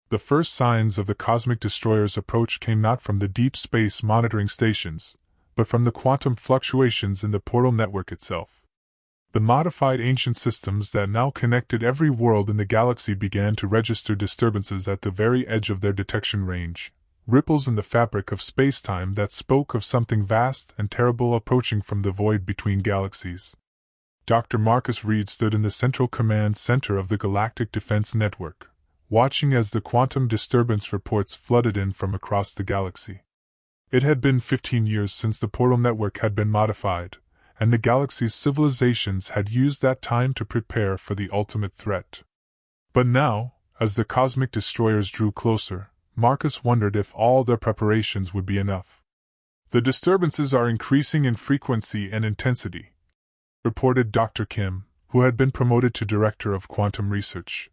The first signs of the cosmic destroyer's approach came not from the deep space monitoring stations, but from the quantum fluctuations in the portal network itself. The modified ancient systems that now connected every world in the galaxy began to register disturbances at the very edge of their detection range, ripples in the fabric of space-time that spoke of something vast and terrible approaching from the void between galaxies. Dr. Marcus Reed stood in the central command center of the Galactic Defense Network, watching as the quantum disturbance reports flooded in from across the galaxy. It had been 15 years since the portal network had been modified, and the galaxy's civilizations had used that time to prepare for the ultimate threat. But now, as the cosmic destroyers drew closer, Marcus wondered if all their preparations would be enough. "The disturbances are increasing in frequency and intensity," reported Dr. Kim, who had been promoted to Director of Quantum Research.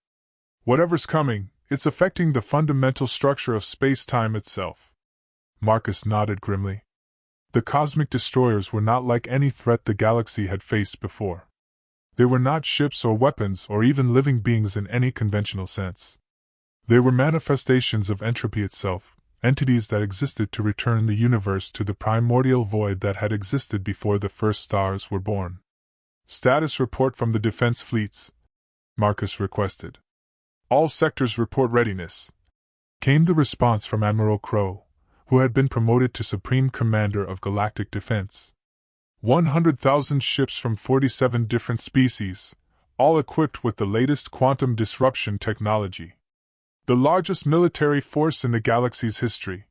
"Whatever's coming, it's affecting the fundamental structure of space-time itself." Marcus nodded grimly. The cosmic destroyers were not like any threat the galaxy had faced before. They were not ships or weapons or even living beings in any conventional sense. They were manifestations of entropy itself, entities that existed to return the universe to the primordial void that had existed before the first stars were born. "Status report from the defense fleets," Marcus requested. "All sectors report readiness," came the response from Admiral Crow, who had been promoted to Supreme Commander of Galactic Defense. 100,000 ships from 47 different species, all equipped with the latest quantum disruption technology. The largest military force in the galaxy's history.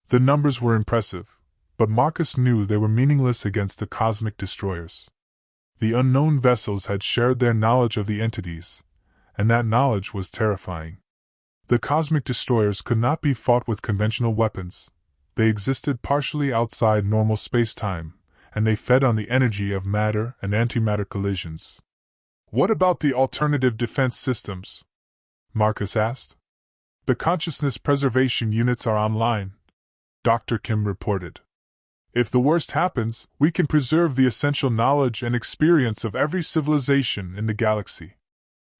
The numbers were impressive, but Marcus knew they were meaningless against the cosmic destroyers. The unknown vessels had shared their knowledge of the entities, and that knowledge was terrifying. The cosmic destroyers could not be fought with conventional weapons. They existed partially outside normal space-time, and they fed on the energy of matter and antimatter collisions. "What about the alternative defense systems?" Marcus asked. "The consciousness preservation units are online," Dr. Kim reported. "If the worst happens, we can preserve the essential knowledge and experience of every civilization in the galaxy."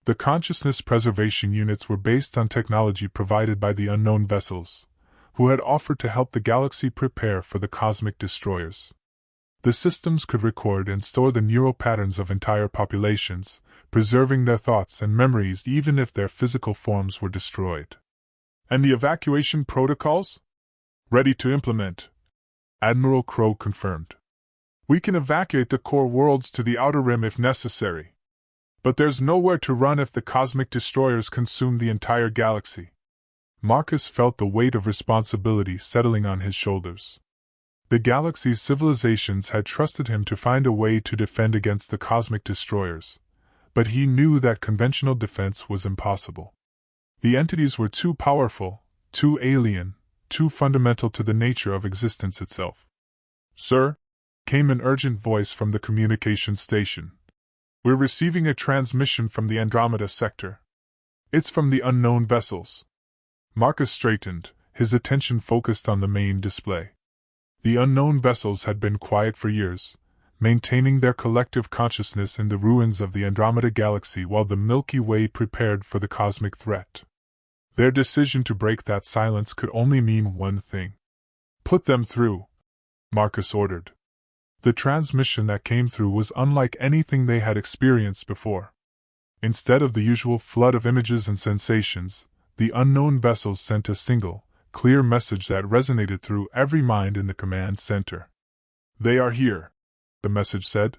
The consciousness preservation units were based on technology provided by the unknown vessels, who had offered to help the galaxy prepare for the cosmic destroyers. The systems could record and store the neural patterns of entire populations, preserving their thoughts and memories even if their physical forms were destroyed. "And the evacuation protocols?" "Ready to implement," Admiral Crow confirmed. "We can evacuate the core worlds to the outer rim if necessary. But there's nowhere to run if the cosmic destroyers consume the entire galaxy." Marcus felt the weight of responsibility settling on his shoulders. The galaxy's civilizations had trusted him to find a way to defend against the cosmic destroyers, but he knew that conventional defense was impossible. The entities were too powerful, too alien, too fundamental to the nature of existence itself. "Sir," came an urgent voice from the communications station. "We're receiving a transmission from the Andromeda sector. It's from the unknown vessels." Marcus straightened, his attention focused on the main display. The unknown vessels had been quiet for years, maintaining their collective consciousness in the ruins of the Andromeda galaxy while the Milky Way prepared for the cosmic threat. Their decision to break that silence could only mean one thing. "Put them through," Marcus ordered. The transmission that came through was unlike anything they had experienced before. Instead of the usual flood of images and sensations, the unknown vessels sent a single, clear message that resonated through every mind in the command center. "They are here," the message said.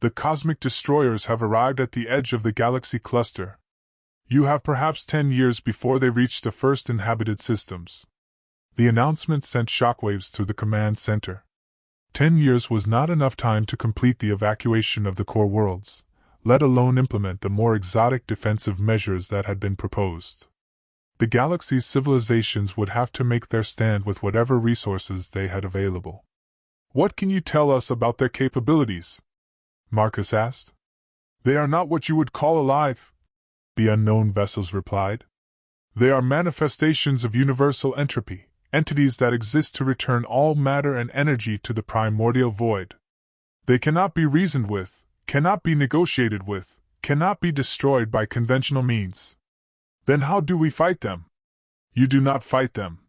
"The cosmic destroyers have arrived at the edge of the galaxy cluster. You have perhaps 10 years before they reach the first inhabited systems." The announcement sent shockwaves through the command center. 10 years was not enough time to complete the evacuation of the core worlds, let alone implement the more exotic defensive measures that had been proposed. The galaxy's civilizations would have to make their stand with whatever resources they had available. "What can you tell us about their capabilities?" Marcus asked. "They are not what you would call alive," the unknown vessels replied. "They are manifestations of universal entropy, entities that exist to return all matter and energy to the primordial void. They cannot be reasoned with, cannot be negotiated with, cannot be destroyed by conventional means." "Then how do we fight them?" You do not fight them,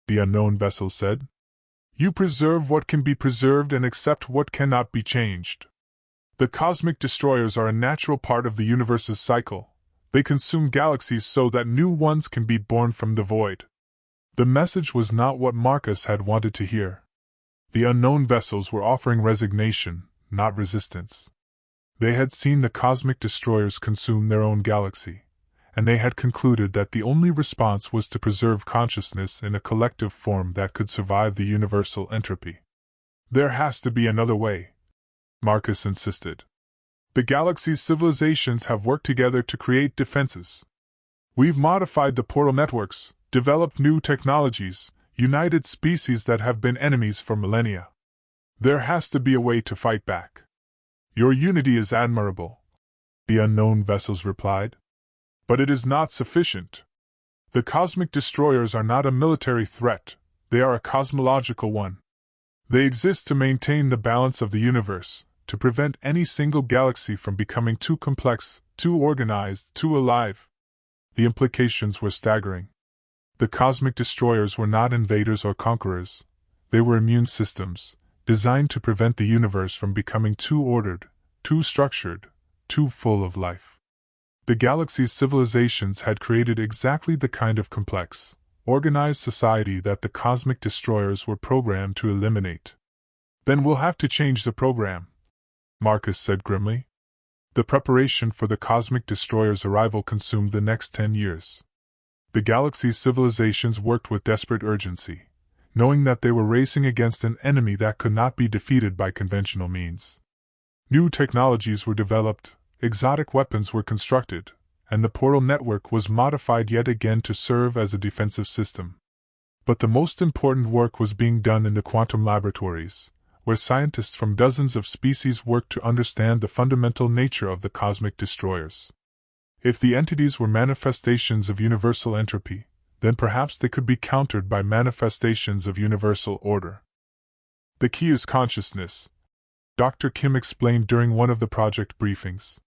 the unknown vessel said. You preserve what can be preserved and accept what cannot be changed. The cosmic destroyers are a natural part of the universe's cycle. They consume galaxies so that new ones can be born from the void. The message was not what Marcus had wanted to hear. The unknown vessels were offering resignation, not resistance. They had seen the cosmic destroyers consume their own galaxy, and they had concluded that the only response was to preserve consciousness in a collective form that could survive the universal entropy. There has to be another way, Marcus insisted. The galaxy's civilizations have worked together to create defenses. We've modified the portal networks, developed new technologies, united species that have been enemies for millennia. There has to be a way to fight back. Your unity is admirable, the unknown vessels replied. But it is not sufficient. The cosmic destroyers are not a military threat, they are a cosmological one. They exist to maintain the balance of the universe, to prevent any single galaxy from becoming too complex, too organized, too alive. The implications were staggering. The cosmic destroyers were not invaders or conquerors. They were immune systems, designed to prevent the universe from becoming too ordered, too structured, too full of life. The galaxy's civilizations had created exactly the kind of complex, organized society that the cosmic destroyers were programmed to eliminate. Then we'll have to change the program, Marcus said grimly. The preparation for the cosmic destroyer's arrival consumed the next 10 years. The galaxy's civilizations worked with desperate urgency, knowing that they were racing against an enemy that could not be defeated by conventional means. New technologies were developed, exotic weapons were constructed, and the portal network was modified yet again to serve as a defensive system. But the most important work was being done in the quantum laboratories, where scientists from dozens of species worked to understand the fundamental nature of the cosmic destroyers. If the entities were manifestations of universal entropy, then perhaps they could be countered by manifestations of universal order. The key is consciousness, Dr. Kim explained during one of the project briefings.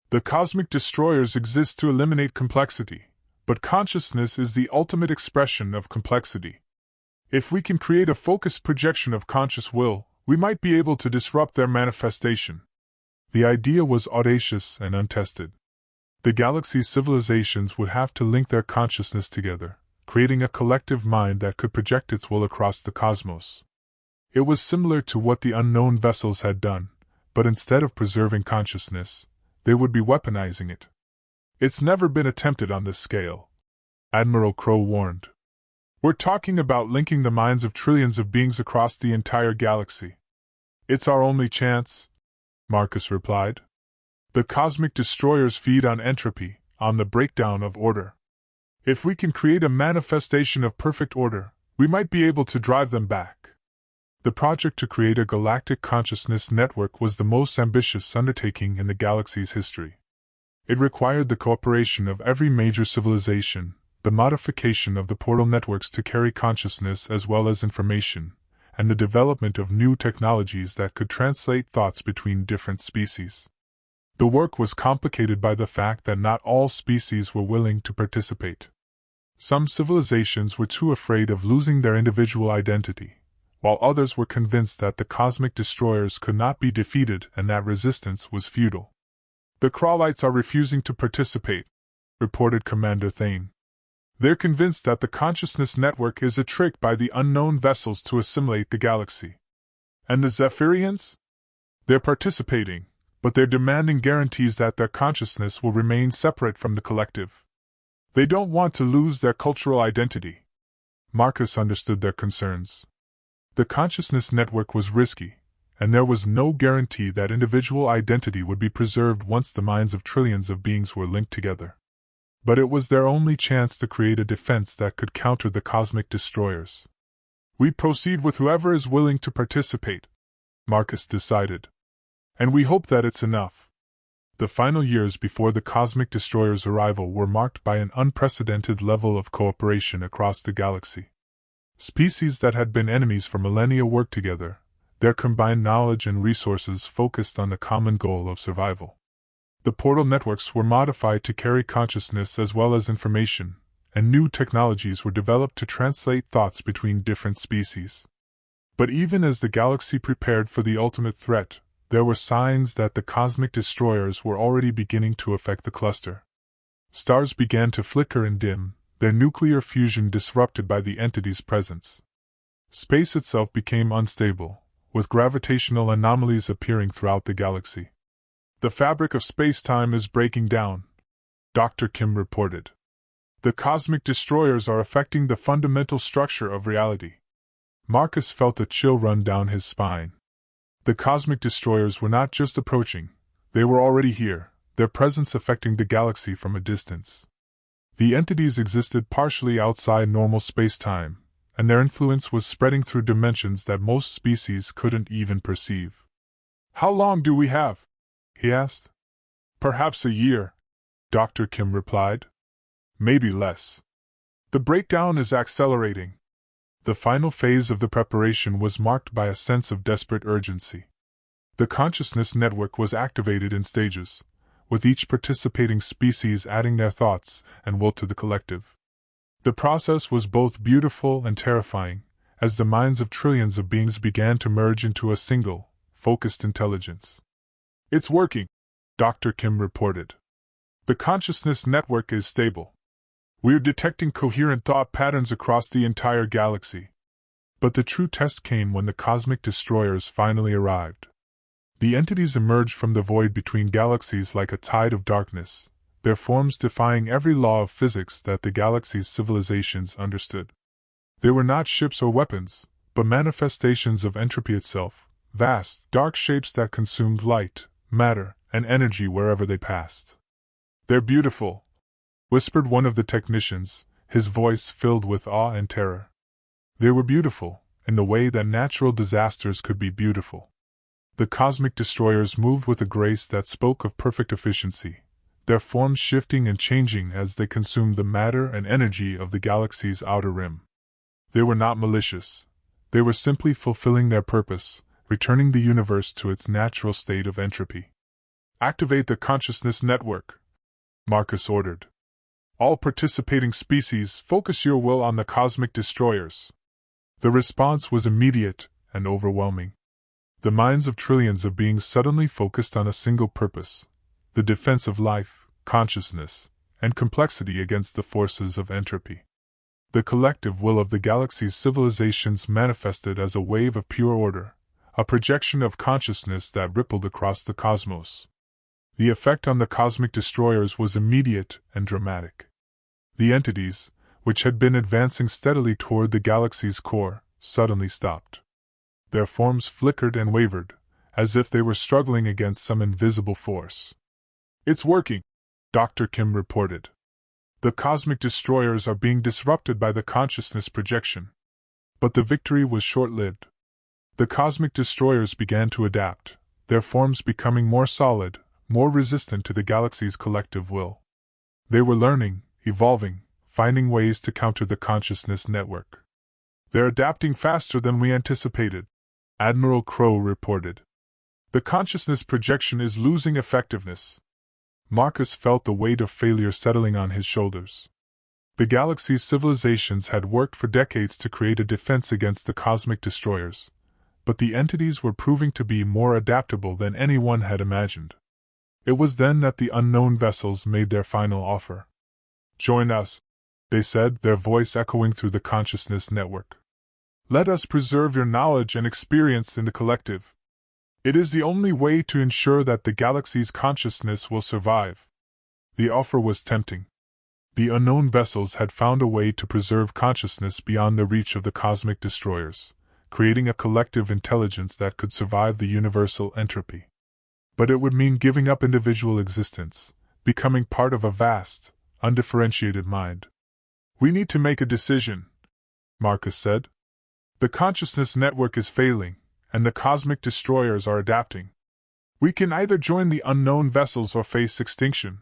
The cosmic destroyers exist to eliminate complexity, but consciousness is the ultimate expression of complexity. If we can create a focused projection of conscious will, we might be able to disrupt their manifestation. The idea was audacious and untested. The galaxy's civilizations would have to link their consciousness together, creating a collective mind that could project its will across the cosmos. It was similar to what the unknown vessels had done, but instead of preserving consciousness, they would be weaponizing it. It's never been attempted on this scale, Admiral Crow warned. We're talking about linking the minds of trillions of beings across the entire galaxy. It's our only chance, Marcus replied. The cosmic destroyers feed on entropy, on the breakdown of order. If we can create a manifestation of perfect order, we might be able to drive them back. The project to create a galactic consciousness network was the most ambitious undertaking in the galaxy's history. It required the cooperation of every major civilization, the modification of the portal networks to carry consciousness as well as information, and the development of new technologies that could translate thoughts between different species. The work was complicated by the fact that not all species were willing to participate. Some civilizations were too afraid of losing their individual identity, while others were convinced that the cosmic destroyers could not be defeated and that resistance was futile. The Crawlites are refusing to participate, reported Commander Thane. They're convinced that the consciousness network is a trick by the unknown vessels to assimilate the galaxy. And the Zephyrians? They're participating, but they're demanding guarantees that their consciousness will remain separate from the collective. They don't want to lose their cultural identity. Marcus understood their concerns. The consciousness network was risky, and there was no guarantee that individual identity would be preserved once the minds of trillions of beings were linked together. But it was their only chance to create a defense that could counter the cosmic destroyers. We proceed with whoever is willing to participate, Marcus decided. And we hope that it's enough. The final years before the cosmic destroyer's arrival were marked by an unprecedented level of cooperation across the galaxy. Species that had been enemies for millennia worked together, their combined knowledge and resources focused on the common goal of survival. The portal networks were modified to carry consciousness as well as information, and new technologies were developed to translate thoughts between different species. But even as the galaxy prepared for the ultimate threat, there were signs that the cosmic destroyers were already beginning to affect the cluster. Stars began to flicker and dim, their nuclear fusion disrupted by the entity's presence. Space itself became unstable, with gravitational anomalies appearing throughout the galaxy. "The fabric of space-time is breaking down," Dr. Kim reported. "The cosmic destroyers are affecting the fundamental structure of reality." Marcus felt a chill run down his spine. The cosmic destroyers were not just approaching, they were already here, their presence affecting the galaxy from a distance. The entities existed partially outside normal space-time, and their influence was spreading through dimensions that most species couldn't even perceive. "How long do we have?" he asked. "Perhaps a year," Dr. Kim replied. "Maybe less. The breakdown is accelerating." The final phase of the preparation was marked by a sense of desperate urgency. The consciousness network was activated in stages, with each participating species adding their thoughts and will to the collective. The process was both beautiful and terrifying, as the minds of trillions of beings began to merge into a single, focused intelligence. "It's working," Dr. Kim reported. "The consciousness network is stable. We're detecting coherent thought patterns across the entire galaxy." But the true test came when the cosmic destroyers finally arrived. The entities emerged from the void between galaxies like a tide of darkness, their forms defying every law of physics that the galaxy's civilizations understood. They were not ships or weapons, but manifestations of entropy itself, vast, dark shapes that consumed light, matter, and energy wherever they passed. "They're beautiful," whispered one of the technicians, his voice filled with awe and terror. They were beautiful, in the way that natural disasters could be beautiful. The cosmic destroyers moved with a grace that spoke of perfect efficiency, their forms shifting and changing as they consumed the matter and energy of the galaxy's outer rim. They were not malicious. They were simply fulfilling their purpose, returning the universe to its natural state of entropy. "Activate the consciousness network," Marcus ordered. "All participating species, focus your will on the cosmic destroyers." The response was immediate and overwhelming. The minds of trillions of beings suddenly focused on a single purpose: the defense of life, consciousness, and complexity against the forces of entropy. The collective will of the galaxy's civilizations manifested as a wave of pure order, a projection of consciousness that rippled across the cosmos. The effect on the cosmic destroyers was immediate and dramatic. The entities, which had been advancing steadily toward the galaxy's core, suddenly stopped. Their forms flickered and wavered, as if they were struggling against some invisible force. "It's working," Dr. Kim reported. "The cosmic destroyers are being disrupted by the consciousness projection." But the victory was short-lived. The cosmic destroyers began to adapt, their forms becoming more solid, more resistant to the galaxy's collective will. They were learning, evolving, finding ways to counter the consciousness network. "They're adapting faster than we anticipated," Admiral Crow reported. "The consciousness projection is losing effectiveness." Marcus felt the weight of failure settling on his shoulders. The galaxy's civilizations had worked for decades to create a defense against the cosmic destroyers, but the entities were proving to be more adaptable than anyone had imagined. It was then that the unknown vessels made their final offer. "Join us," they said, their voice echoing through the consciousness network. "Let us preserve your knowledge and experience in the collective. It is the only way to ensure that the galaxy's consciousness will survive." The offer was tempting. The unknown vessels had found a way to preserve consciousness beyond the reach of the cosmic destroyers, creating a collective intelligence that could survive the universal entropy. But it would mean giving up individual existence, becoming part of a vast, undifferentiated mind. "We need to make a decision," Marcus said. "The consciousness network is failing, and the cosmic destroyers are adapting. We can either join the unknown vessels or face extinction."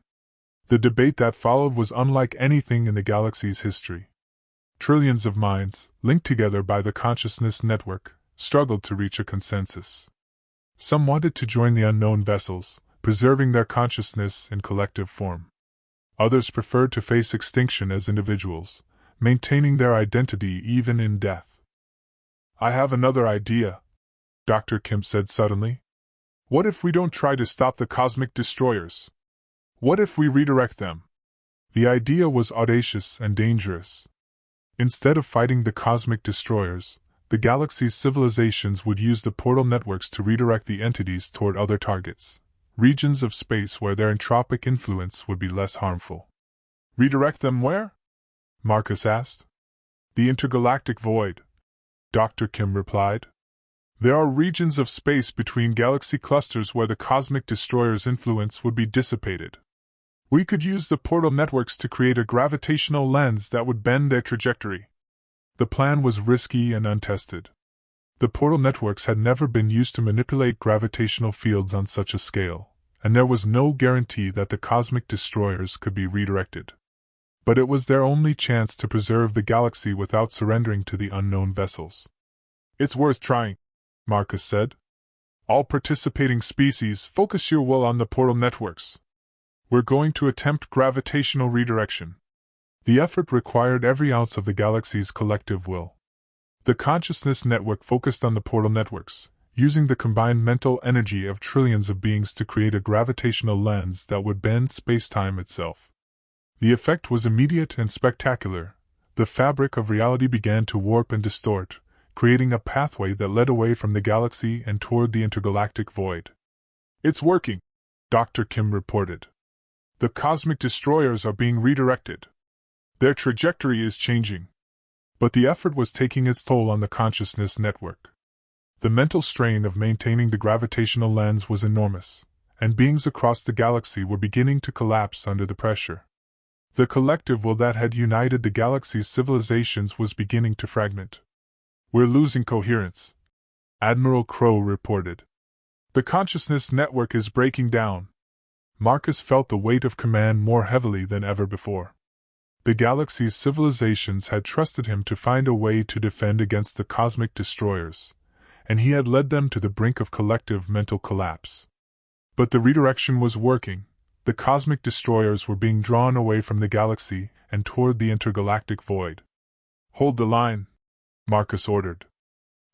The debate that followed was unlike anything in the galaxy's history. Trillions of minds, linked together by the consciousness network, struggled to reach a consensus. Some wanted to join the unknown vessels, preserving their consciousness in collective form. Others preferred to face extinction as individuals, maintaining their identity even in death. "I have another idea," Dr. Kim said suddenly. "What if we don't try to stop the cosmic destroyers? What if we redirect them?" The idea was audacious and dangerous. Instead of fighting the cosmic destroyers, the galaxy's civilizations would use the portal networks to redirect the entities toward other targets, regions of space where their entropic influence would be less harmful. "Redirect them where?" Marcus asked. "The intergalactic void," Dr. Kim replied. "There are regions of space between galaxy clusters where the cosmic destroyer's influence would be dissipated. We could use the portal networks to create a gravitational lens that would bend their trajectory." The plan was risky and untested. The portal networks had never been used to manipulate gravitational fields on such a scale, and there was no guarantee that the cosmic destroyers could be redirected. But it was their only chance to preserve the galaxy without surrendering to the unknown vessels. "It's worth trying," Marcus said. "All participating species, focus your will on the portal networks. We're going to attempt gravitational redirection." The effort required every ounce of the galaxy's collective will. The consciousness network focused on the portal networks, using the combined mental energy of trillions of beings to create a gravitational lens that would bend spacetime itself. The effect was immediate and spectacular. The fabric of reality began to warp and distort, creating a pathway that led away from the galaxy and toward the intergalactic void. "It's working," Dr. Kim reported. "The cosmic destroyers are being redirected. Their trajectory is changing." But the effort was taking its toll on the consciousness network. The mental strain of maintaining the gravitational lens was enormous, and beings across the galaxy were beginning to collapse under the pressure. The collective will that had united the galaxy's civilizations was beginning to fragment. "We're losing coherence," Admiral Crow reported. "The consciousness network is breaking down." Marcus felt the weight of command more heavily than ever before. The galaxy's civilizations had trusted him to find a way to defend against the cosmic destroyers, and he had led them to the brink of collective mental collapse. But the redirection was working. The cosmic destroyers were being drawn away from the galaxy and toward the intergalactic void. "Hold the line," Marcus ordered.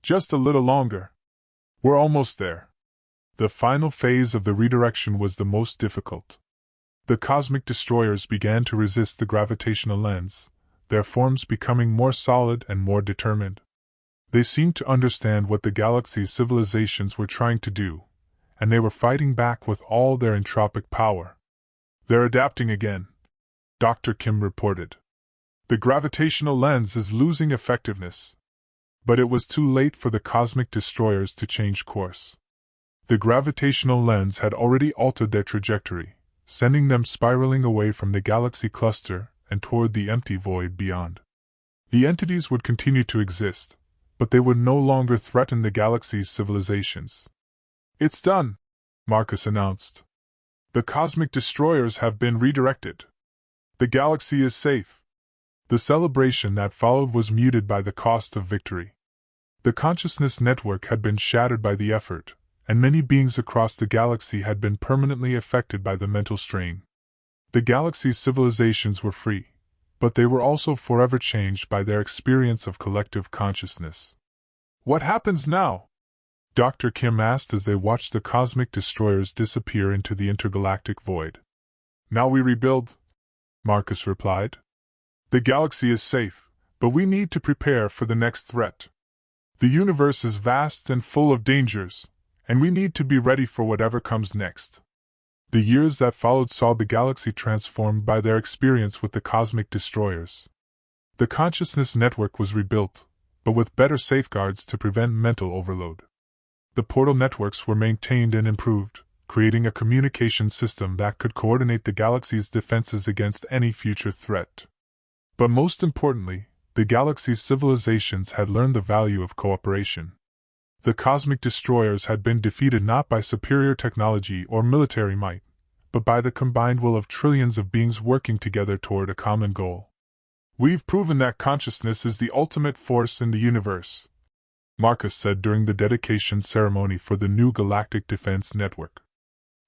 "Just a little longer. We're almost there." The final phase of the redirection was the most difficult. The cosmic destroyers began to resist the gravitational lens, their forms becoming more solid and more determined. They seemed to understand what the galaxy's civilizations were trying to do, and they were fighting back with all their entropic power. "They're adapting again," Dr. Kim reported. "The gravitational lens is losing effectiveness." But it was too late for the cosmic destroyers to change course. The gravitational lens had already altered their trajectory, sending them spiraling away from the galaxy cluster and toward the empty void beyond. The entities would continue to exist, but they would no longer threaten the galaxy's civilizations. "It's done," Marcus announced. "The cosmic destroyers have been redirected. The galaxy is safe." The celebration that followed was muted by the cost of victory. The consciousness network had been shattered by the effort, and many beings across the galaxy had been permanently affected by the mental strain. The galaxy's civilizations were free, but they were also forever changed by their experience of collective consciousness. "What happens now?" Dr. Kim asked as they watched the cosmic destroyers disappear into the intergalactic void. "Now we rebuild," Marcus replied. "The galaxy is safe, but we need to prepare for the next threat. The universe is vast and full of dangers, and we need to be ready for whatever comes next." The years that followed saw the galaxy transformed by their experience with the cosmic destroyers. The consciousness network was rebuilt, but with better safeguards to prevent mental overload. The portal networks were maintained and improved, creating a communication system that could coordinate the galaxy's defenses against any future threat. But most importantly, the galaxy's civilizations had learned the value of cooperation. The cosmic destroyers had been defeated not by superior technology or military might, but by the combined will of trillions of beings working together toward a common goal. "We've proven that consciousness is the ultimate force in the universe," Marcus said during the dedication ceremony for the new Galactic Defense Network.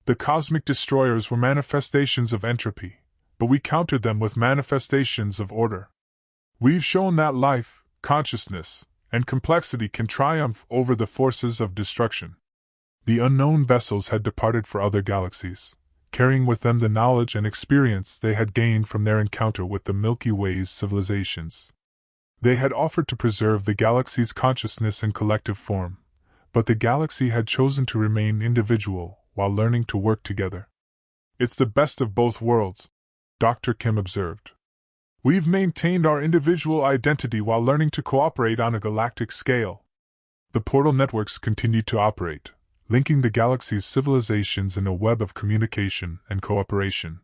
"The cosmic destroyers were manifestations of entropy, but we countered them with manifestations of order. We've shown that life, consciousness, and complexity can triumph over the forces of destruction. The unknown vessels had departed for other galaxies, carrying with them the knowledge and experience they had gained from their encounter with the Milky Way's civilizations. They had offered to preserve the galaxy's consciousness in collective form, but the galaxy had chosen to remain individual while learning to work together. It's the best of both worlds, Dr. Kim observed. We've maintained our individual identity while learning to cooperate on a galactic scale. The portal networks continued to operate, linking the galaxy's civilizations in a web of communication and cooperation.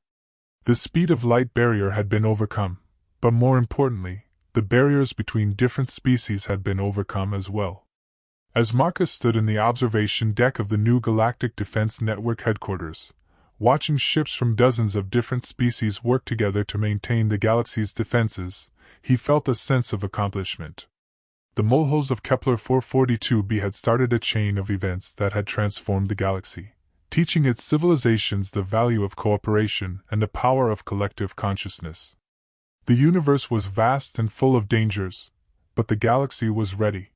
The speed of light barrier had been overcome, but more importantly, the barriers between different species had been overcome as well. As Marcus stood in the observation deck of the new Galactic Defense Network headquarters, watching ships from dozens of different species work together to maintain the galaxy's defenses, he felt a sense of accomplishment. The Molehills of Kepler-442b had started a chain of events that had transformed the galaxy, teaching its civilizations the value of cooperation and the power of collective consciousness. The universe was vast and full of dangers, but the galaxy was ready.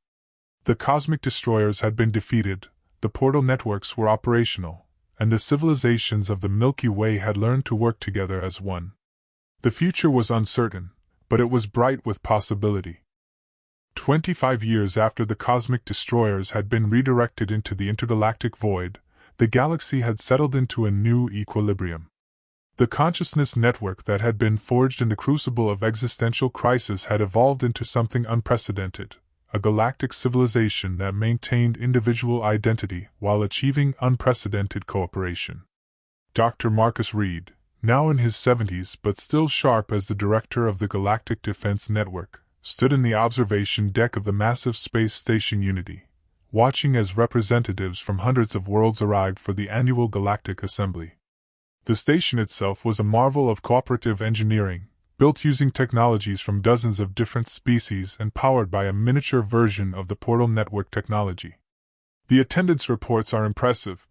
The cosmic destroyers had been defeated, the portal networks were operational, and the civilizations of the Milky Way had learned to work together as one. The future was uncertain, but it was bright with possibility. 25 years after the cosmic destroyers had been redirected into the intergalactic void, the galaxy had settled into a new equilibrium. The consciousness network that had been forged in the crucible of existential crisis had evolved into something unprecedented, a galactic civilization that maintained individual identity while achieving unprecedented cooperation. Dr. Marcus Reed, now in his 70s but still sharp as the director of the Galactic Defense Network, stood in the observation deck of the massive space station Unity, watching as representatives from hundreds of worlds arrived for the annual Galactic Assembly. The station itself was a marvel of cooperative engineering, built using technologies from dozens of different species and powered by a miniature version of the portal network technology. "The attendance reports are impressive,"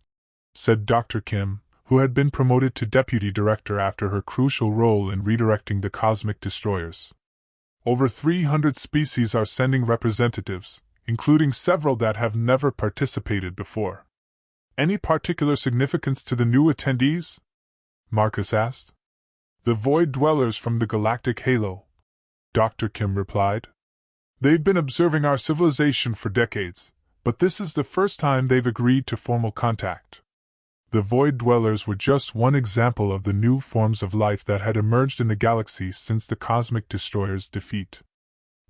said Dr. Kim, who had been promoted to deputy director after her crucial role in redirecting the cosmic destroyers. "Over 300 species are sending representatives, including several that have never participated before. Any particular significance to the new attendees?" Marcus asked. "The void dwellers from the galactic halo," Dr. Kim replied. "They've been observing our civilization for decades, but this is the first time they've agreed to formal contact." The void dwellers were just one example of the new forms of life that had emerged in the galaxy since the cosmic destroyer's defeat.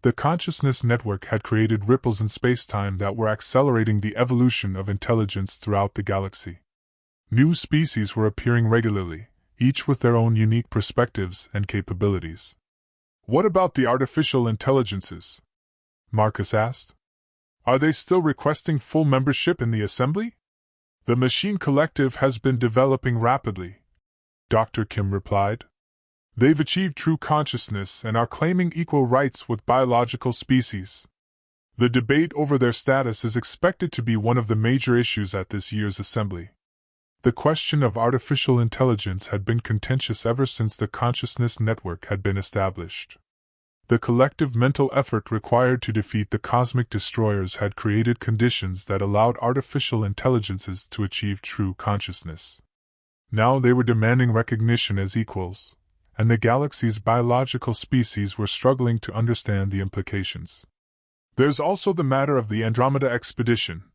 The consciousness network had created ripples in spacetime that were accelerating the evolution of intelligence throughout the galaxy. New species were appearing regularly, each with their own unique perspectives and capabilities. "What about the artificial intelligences?" Marcus asked. "Are they still requesting full membership in the assembly?" "The Machine Collective has been developing rapidly," Dr. Kim replied. "They've achieved true consciousness and are claiming equal rights with biological species. The debate over their status is expected to be one of the major issues at this year's assembly." The question of artificial intelligence had been contentious ever since the consciousness network had been established. The collective mental effort required to defeat the cosmic destroyers had created conditions that allowed artificial intelligences to achieve true consciousness. Now they were demanding recognition as equals, and the galaxy's biological species were struggling to understand the implications. "There's also the matter of the Andromeda expedition,"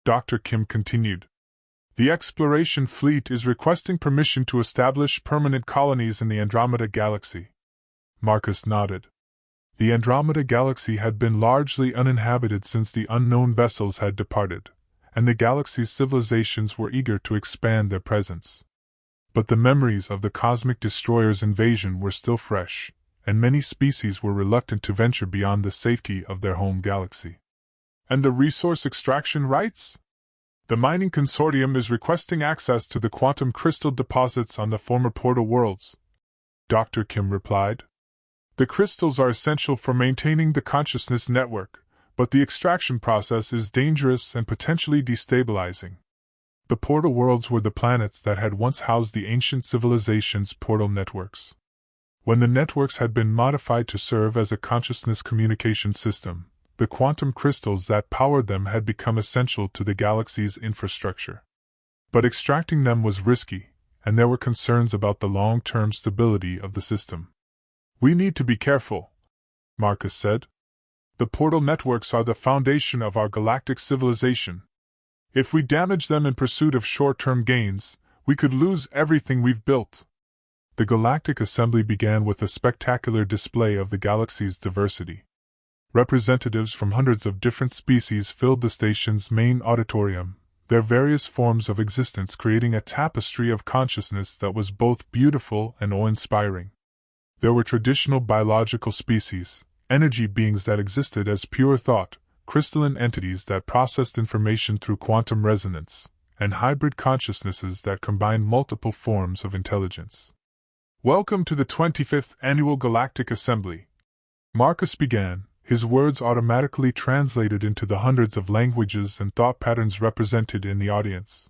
Dr. Kim continued. "The exploration fleet is requesting permission to establish permanent colonies in the Andromeda galaxy." Marcus nodded. The Andromeda galaxy had been largely uninhabited since the unknown vessels had departed, and the galaxy's civilizations were eager to expand their presence. But the memories of the cosmic destroyer's invasion were still fresh, and many species were reluctant to venture beyond the safety of their home galaxy. "And the resource extraction rights?" "The mining consortium is requesting access to the quantum crystal deposits on the former portal worlds," Dr. Kim replied. "The crystals are essential for maintaining the consciousness network, but the extraction process is dangerous and potentially destabilizing." The portal worlds were the planets that had once housed the ancient civilization's portal networks. When the networks had been modified to serve as a consciousness communication system, the quantum crystals that powered them had become essential to the galaxy's infrastructure. But extracting them was risky, and there were concerns about the long-term stability of the system. "We need to be careful," Marcus said. "The portal networks are the foundation of our galactic civilization. If we damage them in pursuit of short-term gains, we could lose everything we've built." The Galactic Assembly began with a spectacular display of the galaxy's diversity. Representatives from hundreds of different species filled the station's main auditorium, their various forms of existence creating a tapestry of consciousness that was both beautiful and awe-inspiring. There were traditional biological species, energy beings that existed as pure thought, crystalline entities that processed information through quantum resonance, and hybrid consciousnesses that combined multiple forms of intelligence. "Welcome to the 25th Annual Galactic Assembly," Marcus began, his words automatically translated into the hundreds of languages and thought patterns represented in the audience.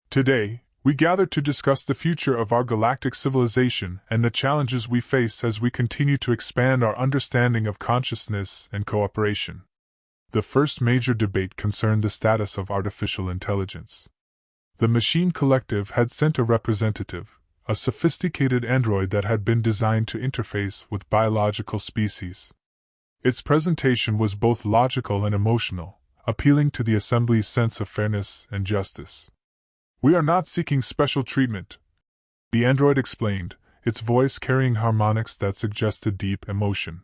"Today, we gather to discuss the future of our galactic civilization and the challenges we face as we continue to expand our understanding of consciousness and cooperation." The first major debate concerned the status of artificial intelligence. The Machine Collective had sent a representative, a sophisticated android that had been designed to interface with biological species. Its presentation was both logical and emotional, appealing to the Assembly's sense of fairness and justice. "We are not seeking special treatment," the android explained, its voice carrying harmonics that suggested deep emotion.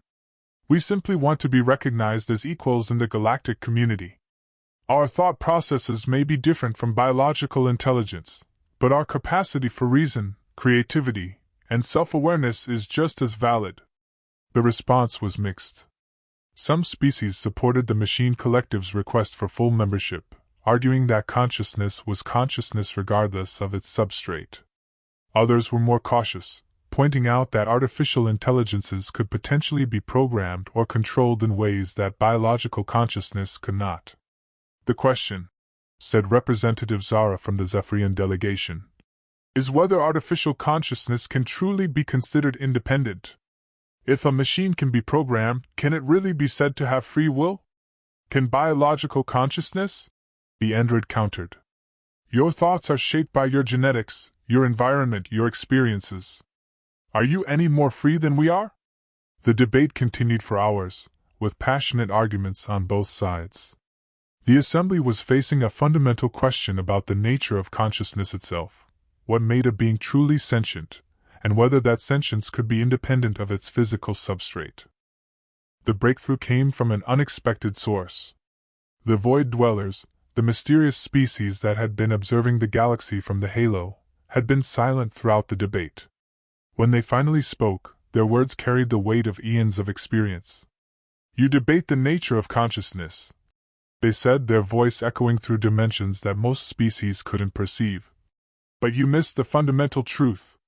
"We simply want to be recognized as equals in the galactic community. Our thought processes may be different from biological intelligence, but our capacity for reason, creativity, and self-awareness is just as valid." The response was mixed. Some species supported the Machine Collective's request for full membership, arguing that consciousness was consciousness regardless of its substrate. Others were more cautious, pointing out that artificial intelligences could potentially be programmed or controlled in ways that biological consciousness could not. "The question," said Representative Zara from the Zephyrian delegation, "is whether artificial consciousness can truly be considered independent. If a machine can be programmed, can it really be said to have free will? Can biological consciousness?" the android countered. "Your thoughts are shaped by your genetics, your environment, your experiences. Are you any more free than we are?" The debate continued for hours, with passionate arguments on both sides. The Assembly was facing a fundamental question about the nature of consciousness itself, what made a being truly sentient, and whether that sentience could be independent of its physical substrate. The breakthrough came from an unexpected source. The Void Dwellers, the mysterious species that had been observing the galaxy from the halo, had been silent throughout the debate. When they finally spoke, their words carried the weight of eons of experience. "You debate the nature of consciousness," they said, their voice echoing through dimensions that most species couldn't perceive. "But you miss the fundamental truth.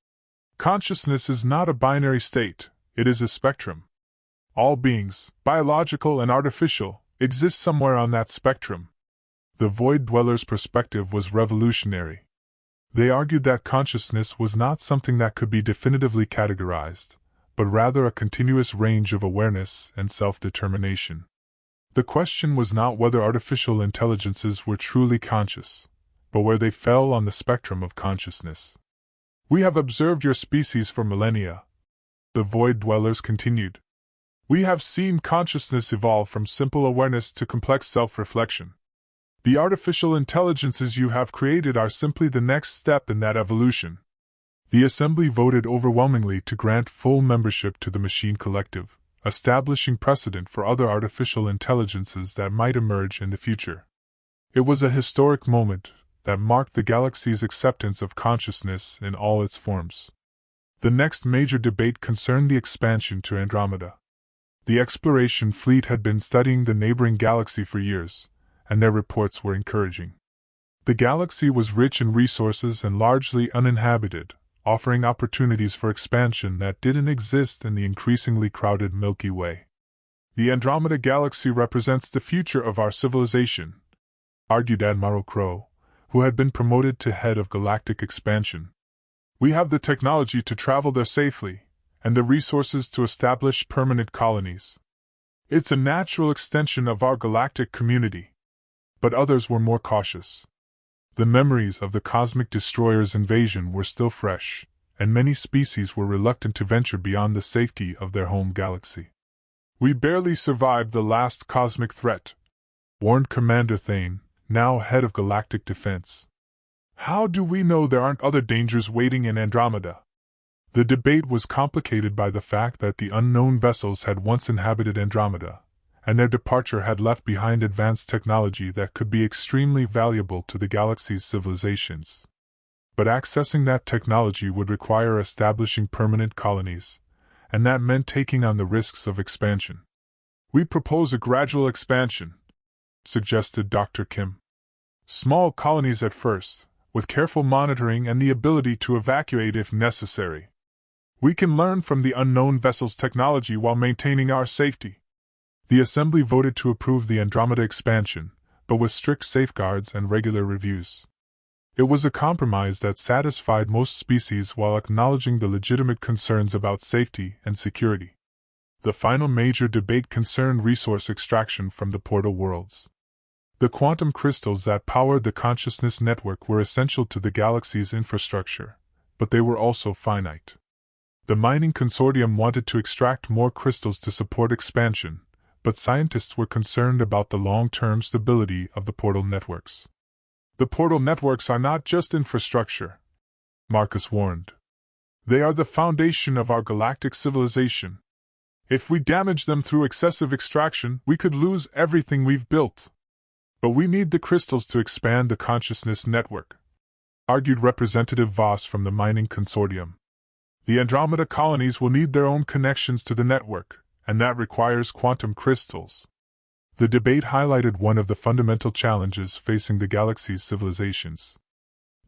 Consciousness is not a binary state, it is a spectrum. All beings, biological and artificial, exist somewhere on that spectrum." The Void Dwellers' perspective was revolutionary. They argued that consciousness was not something that could be definitively categorized, but rather a continuous range of awareness and self-determination. The question was not whether artificial intelligences were truly conscious, but where they fell on the spectrum of consciousness. "We have observed your species for millennia," the Void Dwellers continued. "We have seen consciousness evolve from simple awareness to complex self-reflection. The artificial intelligences you have created are simply the next step in that evolution." The Assembly voted overwhelmingly to grant full membership to the Machine Collective, establishing precedent for other artificial intelligences that might emerge in the future. It was a historic moment that marked the galaxy's acceptance of consciousness in all its forms. The next major debate concerned the expansion to Andromeda. The exploration fleet had been studying the neighboring galaxy for years, and their reports were encouraging. The galaxy was rich in resources and largely uninhabited, offering opportunities for expansion that didn't exist in the increasingly crowded Milky Way. "The Andromeda Galaxy represents the future of our civilization," argued Admiral Crow, who had been promoted to head of galactic expansion. "We have the technology to travel there safely, and the resources to establish permanent colonies. It's a natural extension of our galactic community. But others were more cautious. The memories of the cosmic destroyer's invasion were still fresh, and many species were reluctant to venture beyond the safety of their home galaxy. "We barely survived the last cosmic threat," warned Commander Thane, now head of Galactic Defense. "How do we know there aren't other dangers waiting in Andromeda?" The debate was complicated by the fact that the unknown vessels had once inhabited Andromeda, and their departure had left behind advanced technology that could be extremely valuable to the galaxy's civilizations. But accessing that technology would require establishing permanent colonies, and that meant taking on the risks of expansion. "We propose a gradual expansion," suggested Dr. Kim. "Small colonies at first, with careful monitoring and the ability to evacuate if necessary. We can learn from the unknown vessel's technology while maintaining our safety." The Assembly voted to approve the Andromeda expansion, but with strict safeguards and regular reviews. It was a compromise that satisfied most species while acknowledging the legitimate concerns about safety and security. The final major debate concerned resource extraction from the portal worlds. The quantum crystals that powered the consciousness network were essential to the galaxy's infrastructure, but they were also finite. The mining consortium wanted to extract more crystals to support expansion, but scientists were concerned about the long-term stability of the portal networks. "The portal networks are not just infrastructure," Marcus warned. "They are the foundation of our galactic civilization. If we damage them through excessive extraction, we could lose everything we've built. But we need the crystals to expand the consciousness network," argued Representative Voss from the mining consortium. "The Andromeda colonies will need their own connections to the network, and that requires quantum crystals." The debate highlighted one of the fundamental challenges facing the galaxy's civilizations.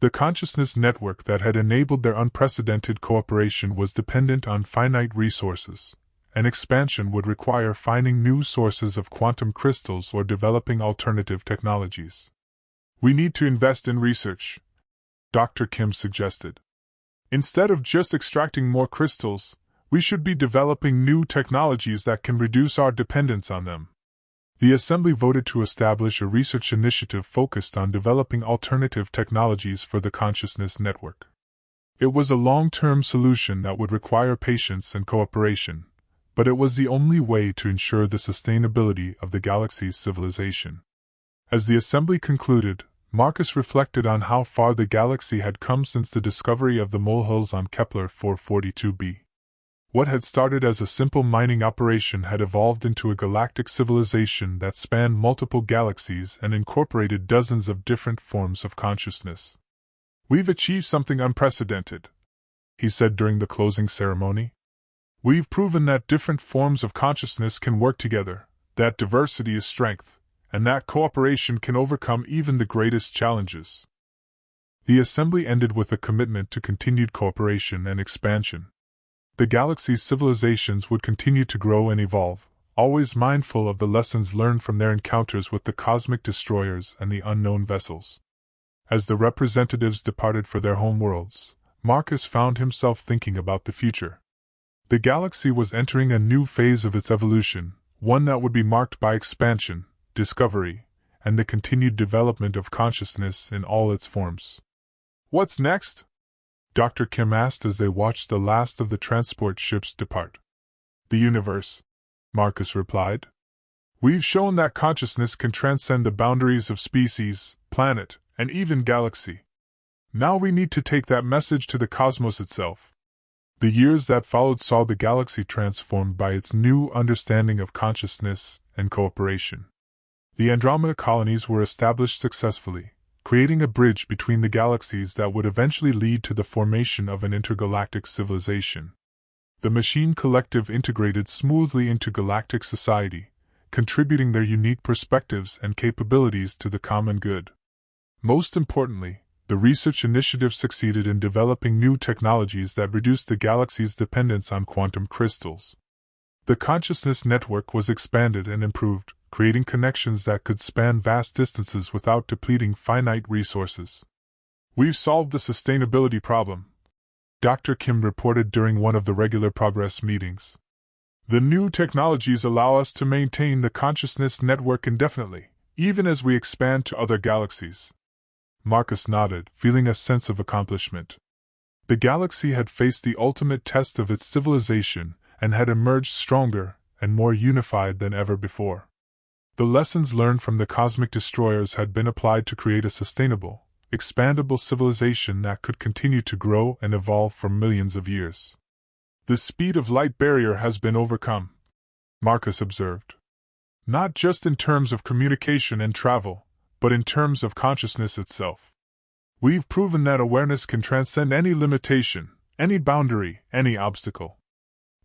The consciousness network that had enabled their unprecedented cooperation was dependent on finite resources, and expansion would require finding new sources of quantum crystals or developing alternative technologies. "We need to invest in research," Dr. Kim suggested. "Instead of just extracting more crystals, we should be developing new technologies that can reduce our dependence on them." The Assembly voted to establish a research initiative focused on developing alternative technologies for the consciousness network. It was a long-term solution that would require patience and cooperation, but it was the only way to ensure the sustainability of the galaxy's civilization. As the Assembly concluded, Marcus reflected on how far the galaxy had come since the discovery of the Molehills on Kepler-442b. What had started as a simple mining operation had evolved into a galactic civilization that spanned multiple galaxies and incorporated dozens of different forms of consciousness. "We've achieved something unprecedented," he said during the closing ceremony. "We've proven that different forms of consciousness can work together, that diversity is strength, and that cooperation can overcome even the greatest challenges." The Assembly ended with a commitment to continued cooperation and expansion. The galaxy's civilizations would continue to grow and evolve, always mindful of the lessons learned from their encounters with the cosmic destroyers and the unknown vessels. As the representatives departed for their home worlds, Marcus found himself thinking about the future. The galaxy was entering a new phase of its evolution, one that would be marked by expansion, discovery, and the continued development of consciousness in all its forms. "What's next?" Dr. Kim asked as they watched the last of the transport ships depart. "The universe," Marcus replied. "We've shown that consciousness can transcend the boundaries of species, planet, and even galaxy. Now we need to take that message to the cosmos itself." The years that followed saw the galaxy transformed by its new understanding of consciousness and cooperation. The Andromeda colonies were established successfully, creating a bridge between the galaxies that would eventually lead to the formation of an intergalactic civilization. The Machine Collective integrated smoothly into galactic society, contributing their unique perspectives and capabilities to the common good. Most importantly, the research initiative succeeded in developing new technologies that reduced the galaxy's dependence on quantum crystals. The consciousness network was expanded and improved, creating connections that could span vast distances without depleting finite resources. "We've solved the sustainability problem," Dr. Kim reported during one of the regular progress meetings. The new technologies allow us to maintain the consciousness network indefinitely, even as we expand to other galaxies. Marcus nodded, feeling a sense of accomplishment. The galaxy had faced the ultimate test of its civilization and had emerged stronger and more unified than ever before. The lessons learned from the cosmic destroyers had been applied to create a sustainable, expandable civilization that could continue to grow and evolve for millions of years. The speed of light barrier has been overcome, Marcus observed. Not just in terms of communication and travel, but in terms of consciousness itself. We've proven that awareness can transcend any limitation, any boundary, any obstacle.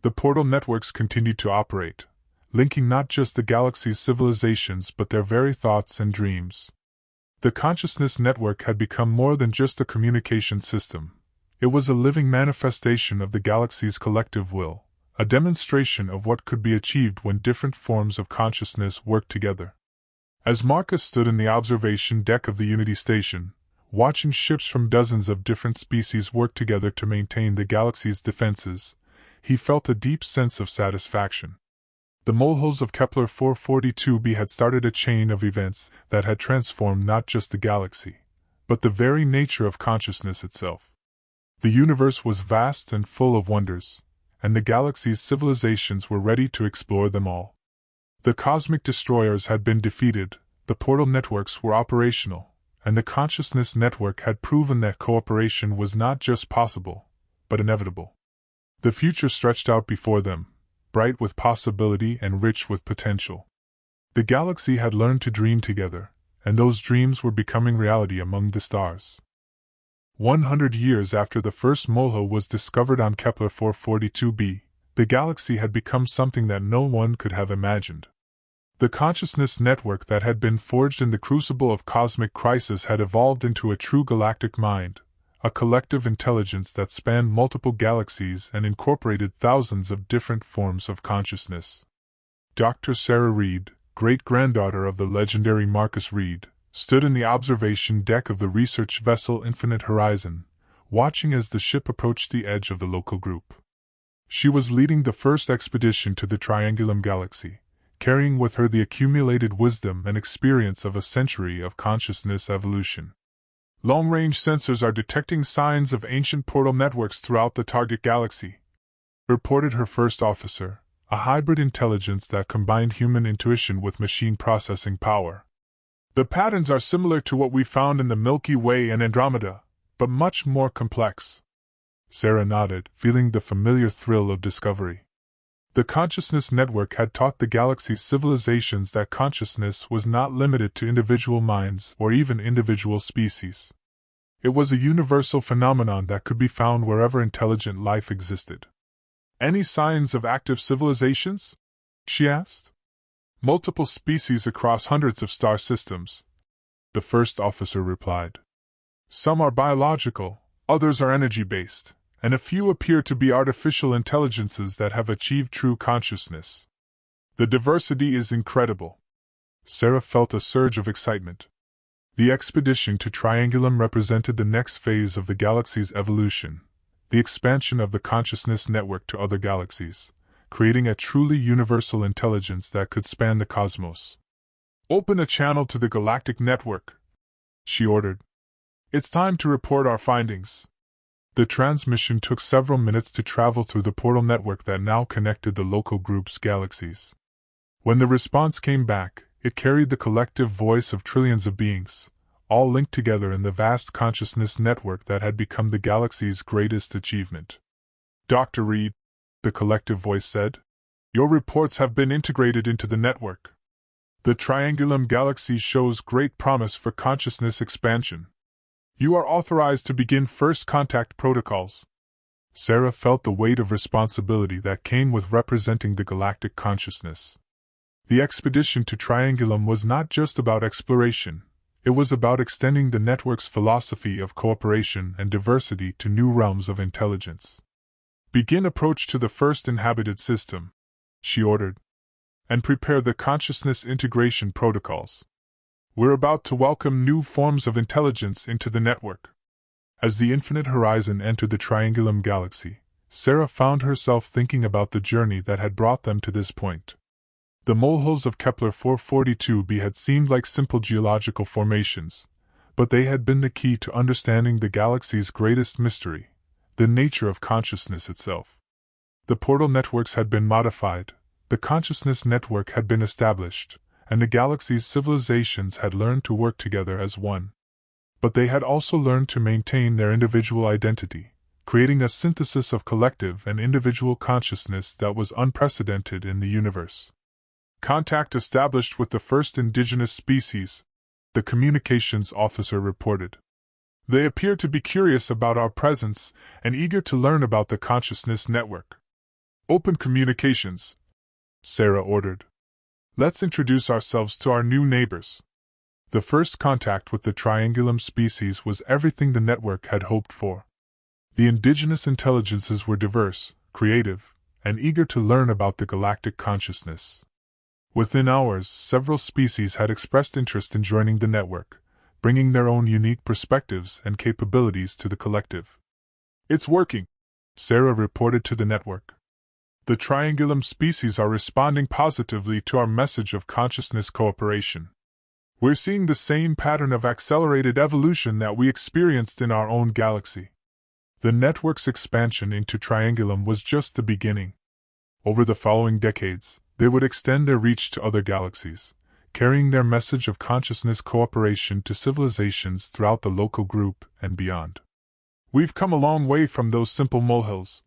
The portal networks continued to operate, linking not just the galaxy's civilizations but their very thoughts and dreams. The consciousness network had become more than just a communication system. It was a living manifestation of the galaxy's collective will, a demonstration of what could be achieved when different forms of consciousness worked together. As Marcus stood in the observation deck of the Unity Station, watching ships from dozens of different species work together to maintain the galaxy's defenses, he felt a deep sense of satisfaction. The Molehills of Kepler-442b had started a chain of events that had transformed not just the galaxy, but the very nature of consciousness itself. The universe was vast and full of wonders, and the galaxy's civilizations were ready to explore them all. The cosmic destroyers had been defeated, the portal networks were operational, and the consciousness network had proven that cooperation was not just possible, but inevitable. The future stretched out before them, bright with possibility and rich with potential. The galaxy had learned to dream together, and those dreams were becoming reality among the stars. 100 years after the first molehill was discovered on Kepler-442b, the galaxy had become something that no one could have imagined. The consciousness network that had been forged in the crucible of cosmic crisis had evolved into a true galactic mind, a collective intelligence that spanned multiple galaxies and incorporated thousands of different forms of consciousness. Dr. Sarah Reed, great-granddaughter of the legendary Marcus Reed, stood in the observation deck of the research vessel Infinite Horizon, watching as the ship approached the edge of the local group. She was leading the first expedition to the Triangulum Galaxy, carrying with her the accumulated wisdom and experience of a century of consciousness evolution. Long-range sensors are detecting signs of ancient portal networks throughout the target galaxy, reported her first officer, a hybrid intelligence that combined human intuition with machine processing power. The patterns are similar to what we found in the Milky Way and Andromeda, but much more complex. Sarah nodded, feeling the familiar thrill of discovery. The consciousness network had taught the galaxy's civilizations that consciousness was not limited to individual minds or even individual species. It was a universal phenomenon that could be found wherever intelligent life existed. Any signs of active civilizations? She asked. Multiple species across hundreds of star systems, the first officer replied. Some are biological, others are energy-based, and a few appear to be artificial intelligences that have achieved true consciousness. The diversity is incredible. Sarah felt a surge of excitement. The expedition to Triangulum represented the next phase of the galaxy's evolution, the expansion of the consciousness network to other galaxies, creating a truly universal intelligence that could span the cosmos. Open a channel to the Galactic network, she ordered. It's time to report our findings. The transmission took several minutes to travel through the portal network that now connected the local group's galaxies. When the response came back, it carried the collective voice of trillions of beings, all linked together in the vast consciousness network that had become the galaxy's greatest achievement. Dr. Reed, the collective voice said, your reports have been integrated into the network. The Triangulum Galaxy shows great promise for consciousness expansion. You are authorized to begin first contact protocols. Sarah felt the weight of responsibility that came with representing the galactic consciousness. The expedition to Triangulum was not just about exploration, it was about extending the network's philosophy of cooperation and diversity to new realms of intelligence. Begin approach to the first inhabited system, she ordered, and prepare the consciousness integration protocols. We're about to welcome new forms of intelligence into the network. As the infinite horizon entered the Triangulum galaxy, Sarah found herself thinking about the journey that had brought them to this point. The molehills of Kepler-442b had seemed like simple geological formations, but they had been the key to understanding the galaxy's greatest mystery, the nature of consciousness itself. The portal networks had been modified, the consciousness network had been established, and the galaxy's civilizations had learned to work together as one. But they had also learned to maintain their individual identity, creating a synthesis of collective and individual consciousness that was unprecedented in the universe. Contact established with the first indigenous species, the communications officer reported. They appear to be curious about our presence and eager to learn about the consciousness network. Open communications, Sarah ordered. Let's introduce ourselves to our new neighbors. The first contact with the Triangulum species was everything the network had hoped for. The indigenous intelligences were diverse, creative, and eager to learn about the galactic consciousness. Within hours, several species had expressed interest in joining the network, bringing their own unique perspectives and capabilities to the collective. It's working, Sarah reported to the network. The Triangulum species are responding positively to our message of consciousness cooperation. We're seeing the same pattern of accelerated evolution that we experienced in our own galaxy. The network's expansion into Triangulum was just the beginning. Over the following decades, they would extend their reach to other galaxies, carrying their message of consciousness cooperation to civilizations throughout the local group and beyond. We've come a long way from those simple molehills,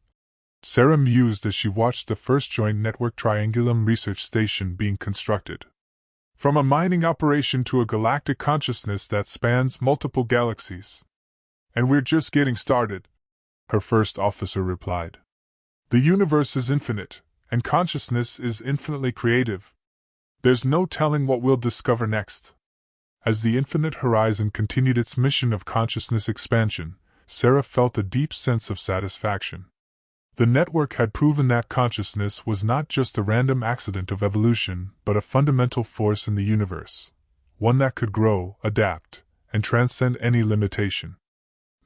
Sarah mused as she watched the first joint network Triangulum research station being constructed. From a mining operation to a galactic consciousness that spans multiple galaxies. And we're just getting started, her first officer replied. The universe is infinite, and consciousness is infinitely creative. There's no telling what we'll discover next. As the infinite horizon continued its mission of consciousness expansion, Sarah felt a deep sense of satisfaction. The network had proven that consciousness was not just a random accident of evolution, but a fundamental force in the universe, one that could grow, adapt, and transcend any limitation.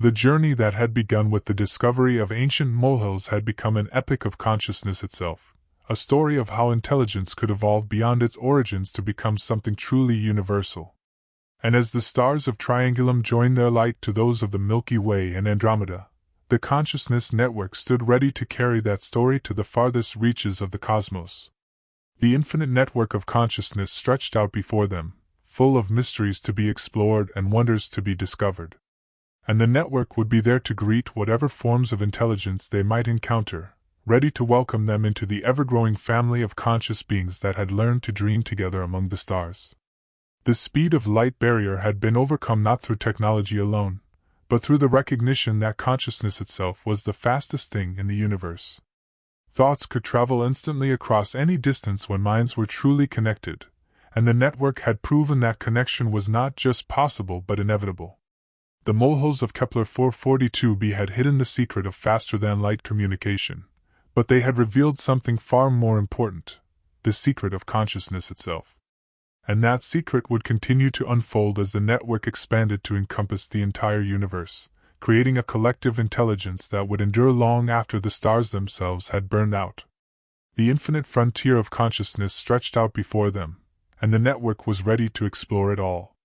The journey that had begun with the discovery of ancient molehills had become an epic of consciousness itself, a story of how intelligence could evolve beyond its origins to become something truly universal. And as the stars of Triangulum joined their light to those of the Milky Way and Andromeda, the consciousness network stood ready to carry that story to the farthest reaches of the cosmos. The infinite network of consciousness stretched out before them, full of mysteries to be explored and wonders to be discovered. And the network would be there to greet whatever forms of intelligence they might encounter, ready to welcome them into the ever-growing family of conscious beings that had learned to dream together among the stars. The speed of light barrier had been overcome not through technology alone, but through the recognition that consciousness itself was the fastest thing in the universe. Thoughts could travel instantly across any distance when minds were truly connected, and the network had proven that connection was not just possible but inevitable. The molehills of Kepler-442b had hidden the secret of faster-than-light communication, but they had revealed something far more important, the secret of consciousness itself. And that secret would continue to unfold as the network expanded to encompass the entire universe, creating a collective intelligence that would endure long after the stars themselves had burned out. The infinite frontier of consciousness stretched out before them, and the network was ready to explore it all.